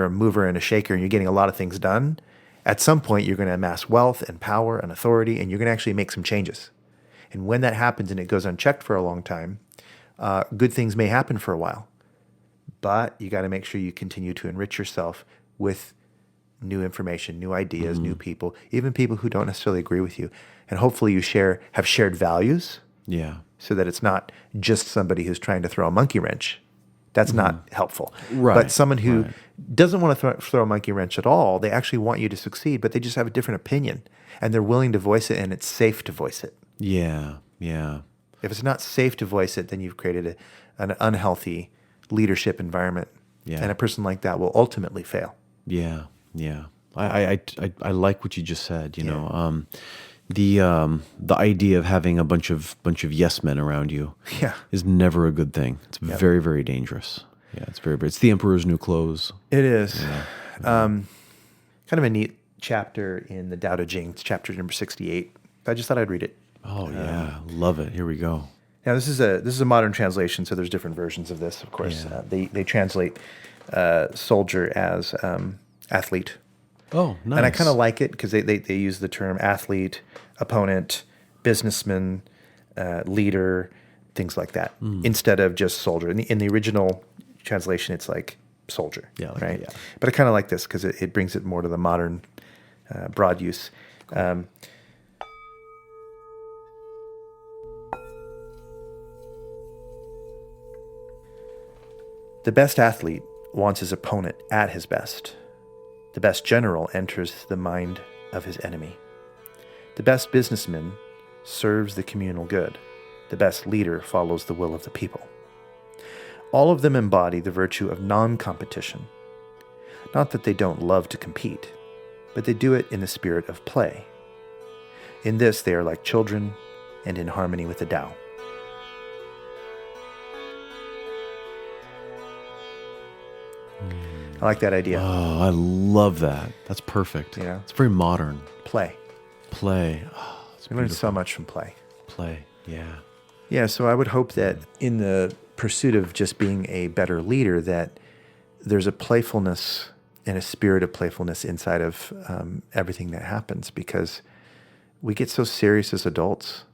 a mover and a shaker and you're getting a lot of things done, at some point you're going to amass wealth and power and authority, and you're going to actually make some changes. And when that happens and it goes unchecked for a long time, good things may happen for a while. But you got to make sure you continue to enrich yourself with new information, new ideas, new people, even people who don't necessarily agree with you. And hopefully you have shared values. Yeah. So that it's not just somebody who's trying to throw a monkey wrench. That's not helpful. Right. But someone who doesn't want to throw a monkey wrench at all, they actually want you to succeed, but they just have a different opinion. And they're willing to voice it, and it's safe to voice it. Yeah. Yeah. If it's not safe to voice it, then you've created an unhealthy leadership environment. Yeah. And a person like that will ultimately fail. Yeah. Yeah. I like what you just said, you know. The idea of having a bunch of yes men around you is never a good thing. It's very, very dangerous. Yeah, it's the emperor's new clothes. It is. Yeah. Kind of a neat chapter in the Tao Te Ching. It's chapter number 68. I just thought I'd read it. Oh yeah, love it. Here we go. Now this is a modern translation, so there's different versions of this. Of course, they translate soldier as athlete. Oh, nice. And I kind of like it because they use the term athlete, opponent, businessman, leader, things like that, instead of just soldier. In the original translation, it's like soldier, right? Yeah. But I kind of like this because it brings it more to the modern, broad use. Cool. The best athlete wants his opponent at his best. The best general enters the mind of his enemy. The best businessman serves the communal good. The best leader follows the will of the people. All of them embody the virtue of non-competition. Not that they don't love to compete, but they do it in the spirit of play. In this, they are like children and in harmony with the Tao. I like that idea. Oh, I love that. That's perfect. You know? It's very modern. Play. Oh, we learn so much from play. Play, yeah. Yeah, so I would hope that in the pursuit of just being a better leader, that there's a playfulness and a spirit of playfulness inside of everything that happens, because we get so serious as adults.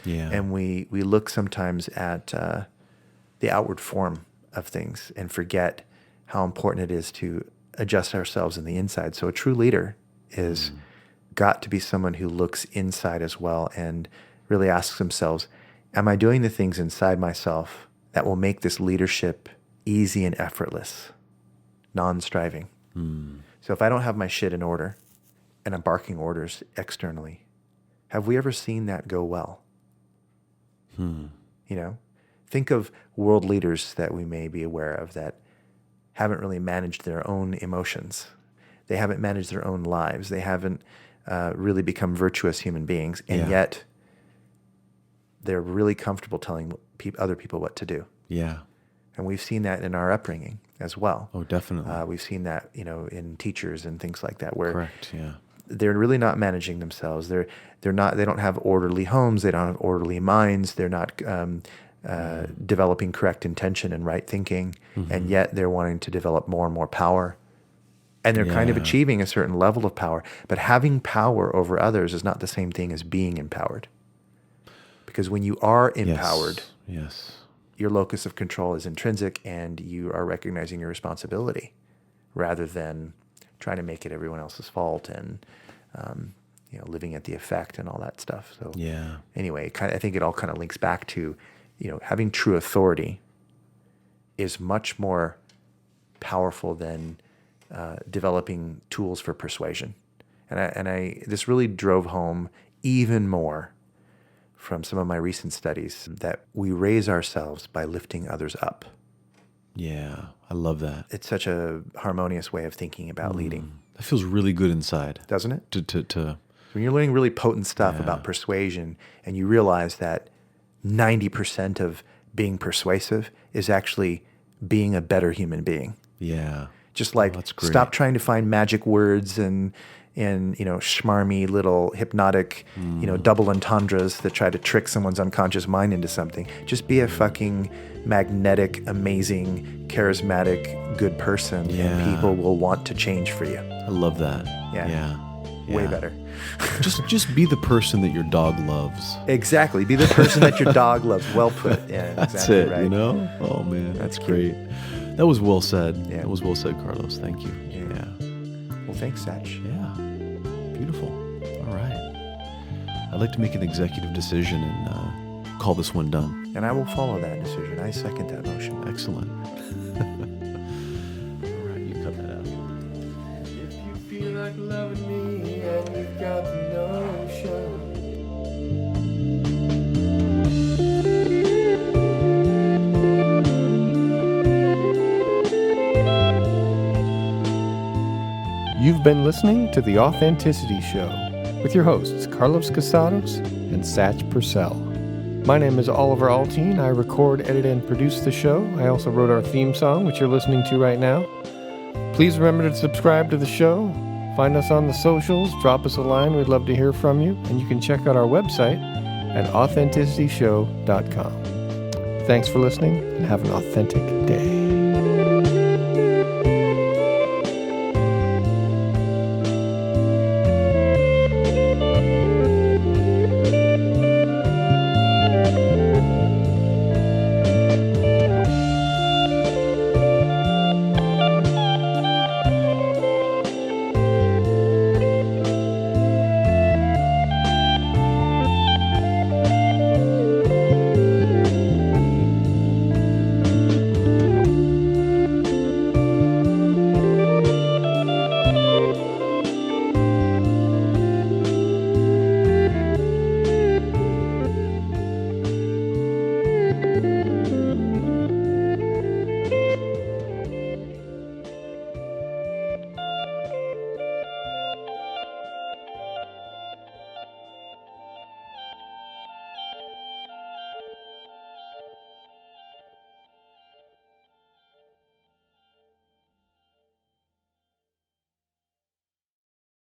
Yeah. And we look sometimes at the outward form of things and forget how important it is to adjust ourselves in the inside. So a true leader is got to be someone who looks inside as well and really asks themselves, am I doing the things inside myself that will make this leadership easy and effortless, non-striving? So if I don't have my shit in order and I'm barking orders externally, have we ever seen that go well? You know, think of world leaders that we may be aware of that haven't really managed their own emotions. They haven't managed their own lives. They haven't really become virtuous human beings. And yet they're really comfortable telling other people what to do. Yeah. And we've seen that in our upbringing as well. Oh, definitely. We've seen that, in teachers and things like that, where Correct, yeah. They're really not managing themselves. They don't have orderly homes. They don't have orderly minds. They're not developing correct intention and right thinking, and yet they're wanting to develop more and more power. And they're kind of achieving a certain level of power. But having power over others is not the same thing as being empowered. Because when you are empowered, your locus of control is intrinsic, and you are recognizing your responsibility rather than trying to make it everyone else's fault and living at the effect and all that stuff. So anyway, I think it all kind of links back to having true authority is much more powerful than developing tools for persuasion. And this really drove home even more from some of my recent studies, that we raise ourselves by lifting others up. Yeah, I love that. It's such a harmonious way of thinking about leading. That feels really good inside. Doesn't it? To When you're learning really potent stuff about persuasion, and you realize that 90% of being persuasive is actually being a better human being. Yeah. Just like stop trying to find magic words and schmarmy little hypnotic, double entendres that try to trick someone's unconscious mind into something. Just be a fucking magnetic, amazing, charismatic, good person, and people will want to change for you. I love that. Yeah. way Yeah. better. Just be the person that your dog loves. Exactly. Be the person that your dog loves. Well put. Yeah, That's exactly it, right. you know? Oh, man, that's cute. great. That was well said. Yeah. That was well said, Carlos. Thank you. Yeah. Well, thanks, Satch. Yeah. Beautiful. All right. I'd like to make an executive decision and call this one done. And I will follow that decision. I second that motion. Excellent. All right, you cut that out. If you feel like loving me and you've got the notion. You've been listening to The Authenticity Show with your hosts, Carlos Casados and Satch Purcell. My name is Oliver Althoen. I record, edit, and produce the show. I also wrote our theme song, which you're listening to right now. Please remember to subscribe to the show. Find us on the socials. Drop us a line. We'd love to hear from you. And you can check out our website at authenticityshow.com. Thanks for listening and have an authentic day.